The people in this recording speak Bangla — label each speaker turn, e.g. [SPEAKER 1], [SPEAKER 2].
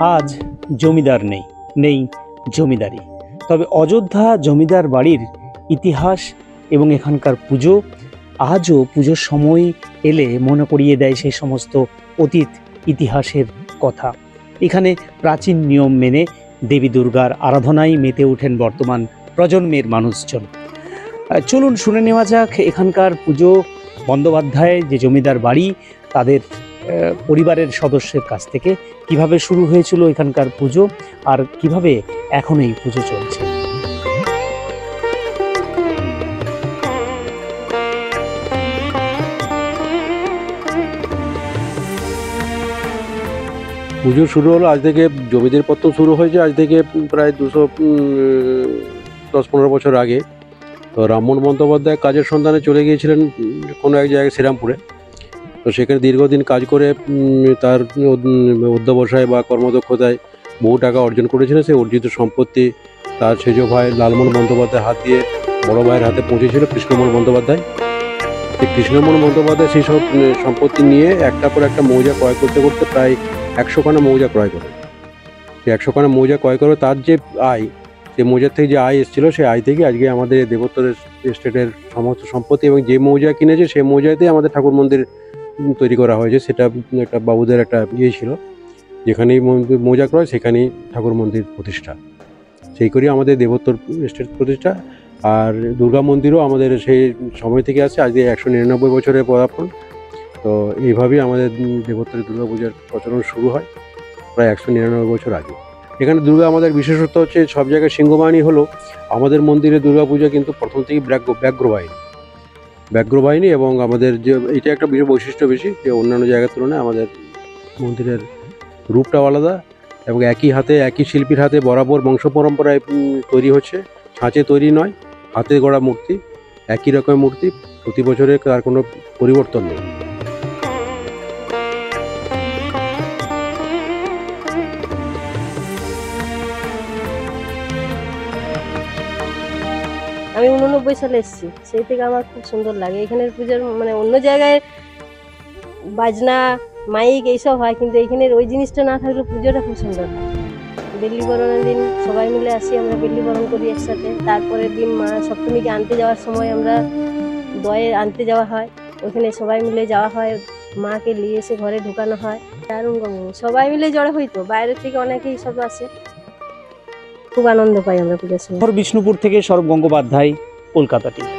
[SPEAKER 1] আজ জমিদার নেই, নেই জমিদারি। তবে অযোধ্যা জমিদার বাড়ির ইতিহাস এবং এখানকার পুজো আজও পুজোর সময় এলে মনে করিয়ে দেয় সেই সমস্ত অতীত ইতিহাসের কথা। এখানে প্রাচীন নিয়ম মেনে দেবী দুর্গার আরাধনায় মেতে ওঠেন বর্তমান প্রজন্মের মানুষজন। চলুন শুনে নেওয়া যাক এখানকার পুজো বন্দ্যোপাধ্যায় যে জমিদার বাড়ি তাদের পরিবারের সদস্যের কাছ থেকে কিভাবে শুরু হয়েছিল এখানকার পুজো আর কিভাবে এখন এই পুজো চলছে।
[SPEAKER 2] পুজো শুরু হলো আজ থেকে, জমিদের পত্র শুরু হয়েছে আজ থেকে প্রায় 210-15 বছর আগে। তো রামমোহন বন্দ্যোপাধ্যায় কাজের সন্ধানে চলে গিয়েছিলেন কোনো এক জায়গায় শ্রীরামপুরে। তো সেখানে দীর্ঘদিন কাজ করে তার অধ্যবসায় বা কর্মদক্ষতায় বহু টাকা অর্জন করেছিলেন। সেই অর্জিত সম্পত্তি তার সেজ ভাই লালমোহন বন্দ্যোপাধ্যায়ের হাত দিয়ে বড় ভাইয়ের হাতে পৌঁছেছিল কৃষ্ণমোহন বন্দ্যোপাধ্যায়। সেই কৃষ্ণমোহন বন্দ্যোপাধ্যায় সেই সব সম্পত্তি নিয়ে একটা পর একটা মৌজা ক্রয় করতে করতে প্রায় 100খানা মৌজা ক্রয় করে। সেই 100খানা মৌজা ক্রয় করে তার যে আয়, সেই মৌজার থেকে যে আয় এসেছিলো, সেই আয় থেকে আজকে আমাদের দেবোত্তর এস্টেটের সমস্ত সম্পত্তি এবং যে মৌজা কিনেছে সেই মৌজাতেই আমাদের ঠাকুর মন্দির তৈরি করা হয়েছে। সেটা একটা বাবুদের একটা ছিল, যেখানেই মৌজা ক্রয় সেখানেই ঠাকুর মন্দির প্রতিষ্ঠা। সেই করেই আমাদের দেবোত্তর এস্টেট প্রতিষ্ঠা। আর দুর্গা মন্দিরও আমাদের সেই সময় থেকে আসছে, আজকে 199 বছরের পদার্পণ। তো এইভাবেই আমাদের দেবোত্তরে দুর্গা পূজার প্রচলন শুরু হয় প্রায় 199 বছর আগে। এখানে দুর্গা আমাদের বিশেষত্ব হচ্ছে সব জায়গায় সিংহবাহিনী হলো, আমাদের মন্দিরে দুর্গা পূজা কিন্তু প্রথম থেকেই ব্যাঘ্রবাহিনী এবং আমাদের যে এটা একটা বিশেষ বৈশিষ্ট্য বেশি যে অন্যান্য জায়গার তুলনায় আমাদের মন্দিরের রূপটাও আলাদা এবং একই হাতে একই শিল্পীর হাতে বরাবর বংশ পরম্পরায় তৈরি হচ্ছে, ছাঁচে তৈরি নয়, হাতে গড়া মূর্তি, একই রকমের মূর্তি, প্রতি বছরে তার কোনো পরিবর্তন নেই।
[SPEAKER 3] আমি 89 সালে এসেছি, সেই থেকে আমার খুব সুন্দর লাগে এখানের পুজোর। মানে অন্য জায়গায় বাজনা মাইক এইসব হয়, কিন্তু এইখানের ওই জিনিসটা না থাকলে পুজোটা খুব সুন্দর হয়। বেল্লি বরণের দিন সবাই মিলে আসি, আমরা বেল্লি বরণ করি একসাথে। তারপরের দিন মা সপ্তমীকে আনতে যাওয়ার সময় আমরা দয়ে আনতে যাওয়া হয়, ওইখানে সবাই মিলে যাওয়া হয়, মাকে নিয়ে এসে ঘরে ঢুকানো হয়। দারুণ সবাই মিলে জড়ো হই, তো বাইরে থেকে অনেকেই সব আসে, খুব আনন্দ পাই আমরা পুজোর সময়।
[SPEAKER 1] বিষ্ণুপুর থেকে সৌরভ গঙ্গোপাধ্যায়, কলকাতা টিভি।